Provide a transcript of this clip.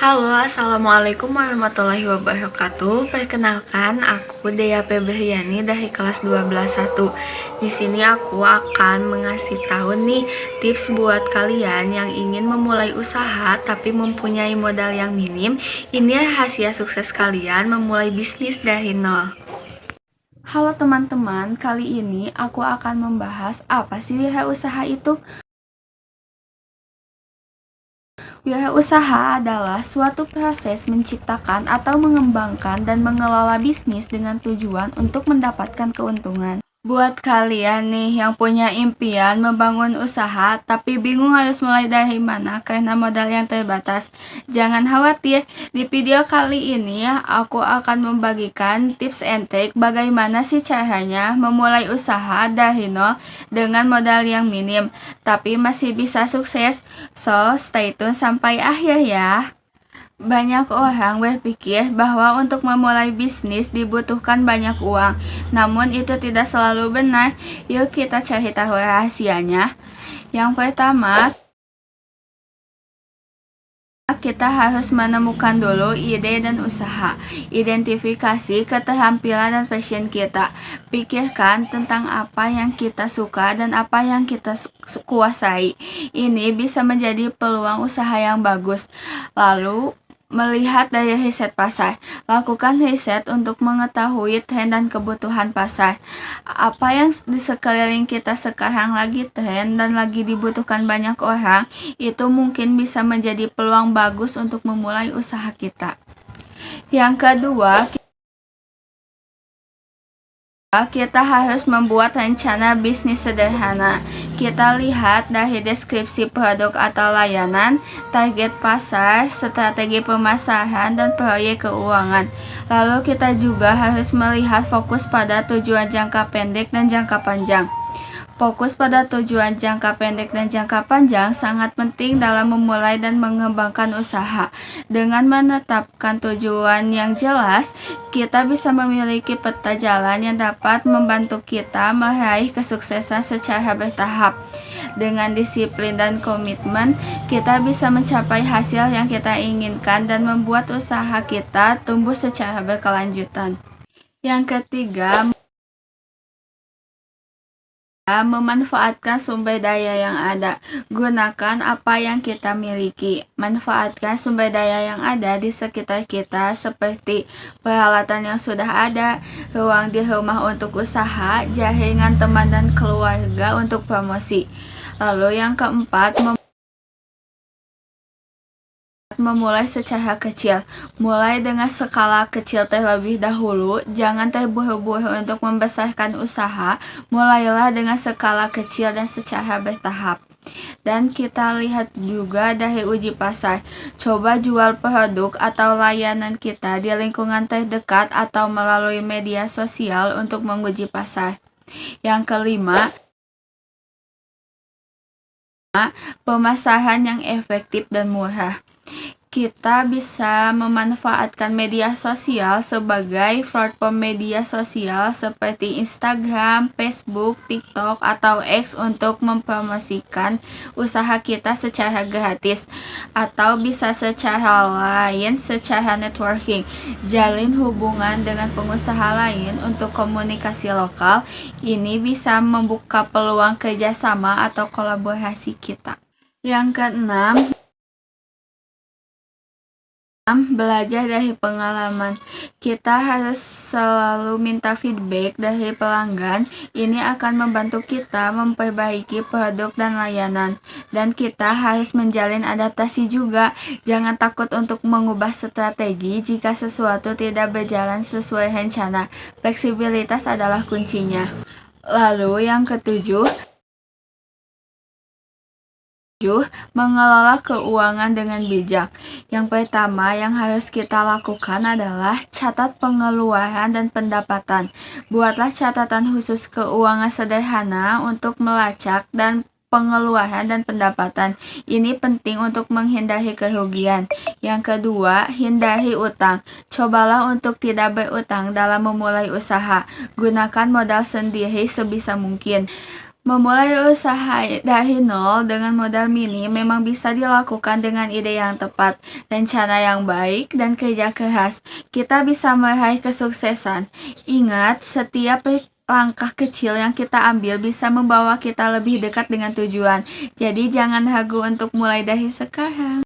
Halo, assalamualaikum warahmatullahi wabarakatuh. Perkenalkan, aku Dea Febriani dari kelas 12-1. Di sini aku akan mengasih tahu nih tips buat kalian yang ingin memulai usaha tapi mempunyai modal yang minim. Ini rahasia sukses kalian memulai bisnis dari nol. Halo teman-teman, kali ini aku akan membahas apa sih wirausaha itu. Wirausaha adalah suatu proses menciptakan atau mengembangkan dan mengelola bisnis dengan tujuan untuk mendapatkan keuntungan. Buat kalian nih yang punya impian membangun usaha tapi bingung harus mulai dari mana karena modal yang terbatas, jangan khawatir. Di video kali ini aku akan membagikan tips and trick bagaimana sih caranya memulai usaha dari nol dengan modal yang minim tapi masih bisa sukses. So, stay tune sampai akhir ya. Banyak orang berpikir bahwa untuk memulai bisnis dibutuhkan banyak uang, namun itu tidak selalu benar. Yuk kita cari tahu rahasianya. Yang pertama, kita harus menemukan dulu ide dan usaha. Identifikasi keterampilan dan passion kita. Pikirkan tentang apa yang kita suka dan apa yang kita kuasai. Ini bisa menjadi peluang usaha yang bagus. Lalu, melihat dari riset pasar. Lakukan riset untuk mengetahui tren dan kebutuhan pasar. Apa yang di sekeliling kita sekarang lagi tren dan lagi dibutuhkan banyak orang, itu mungkin bisa menjadi peluang bagus untuk memulai usaha kita. Yang kedua, kita harus membuat rencana bisnis sederhana. Kita lihat dari deskripsi produk atau layanan, target pasar, strategi pemasaran, dan proyek keuangan. Lalu kita juga harus melihat fokus pada tujuan jangka pendek dan jangka panjang. Fokus pada tujuan jangka pendek dan jangka panjang sangat penting dalam memulai dan mengembangkan usaha. Dengan menetapkan tujuan yang jelas, kita bisa memiliki peta jalan yang dapat membantu kita meraih kesuksesan secara bertahap. Dengan disiplin dan komitmen, kita bisa mencapai hasil yang kita inginkan dan membuat usaha kita tumbuh secara berkelanjutan. Yang ketiga, memanfaatkan sumber daya yang ada. Gunakan apa yang kita miliki. Manfaatkan sumber daya yang ada di sekitar kita seperti peralatan yang sudah ada, ruang di rumah untuk usaha, jaringan teman dan keluarga untuk promosi. Lalu yang keempat, memulai secara kecil. Mulai dengan skala kecil terlebih dahulu. Jangan terburu-buru untuk membesarkan usaha. Mulailah dengan skala kecil dan secara bertahap. Dan kita lihat juga dari uji pasar. Coba jual produk atau layanan kita di lingkungan terdekat atau melalui media sosial untuk menguji pasar. Yang kelima, pemasaran yang efektif dan murah. Kita bisa memanfaatkan media sosial sebagai platform media sosial seperti Instagram, Facebook, TikTok, atau X untuk mempromosikan usaha kita secara gratis. Atau bisa secara lain, secara networking. Jalin hubungan dengan pengusaha lain untuk komunikasi lokal. Ini bisa membuka peluang kerjasama atau kolaborasi kita. Yang keenam, belajar dari pengalaman. Kita harus selalu minta feedback dari pelanggan. Ini akan membantu kita memperbaiki produk dan layanan. Dan kita harus menjalin adaptasi juga. Jangan takut untuk mengubah strategi jika sesuatu tidak berjalan sesuai rencana. Fleksibilitas adalah kuncinya. Lalu yang ketujuh, mengelola keuangan dengan bijak. Yang pertama yang harus kita lakukan adalah catat pengeluaran dan pendapatan. Buatlah catatan khusus keuangan sederhana untuk melacak dan pengeluaran dan pendapatan. Ini penting untuk menghindari kerugian. Yang kedua, hindari utang. Cobalah untuk tidak berutang dalam memulai usaha. Gunakan modal sendiri sebisa mungkin. Memulai usaha dari nol dengan modal minim memang bisa dilakukan dengan ide yang tepat, rencana yang baik, dan kerja keras. Kita bisa meraih kesuksesan. Ingat, setiap langkah kecil yang kita ambil bisa membawa kita lebih dekat dengan tujuan. Jadi jangan ragu untuk mulai dari sekarang.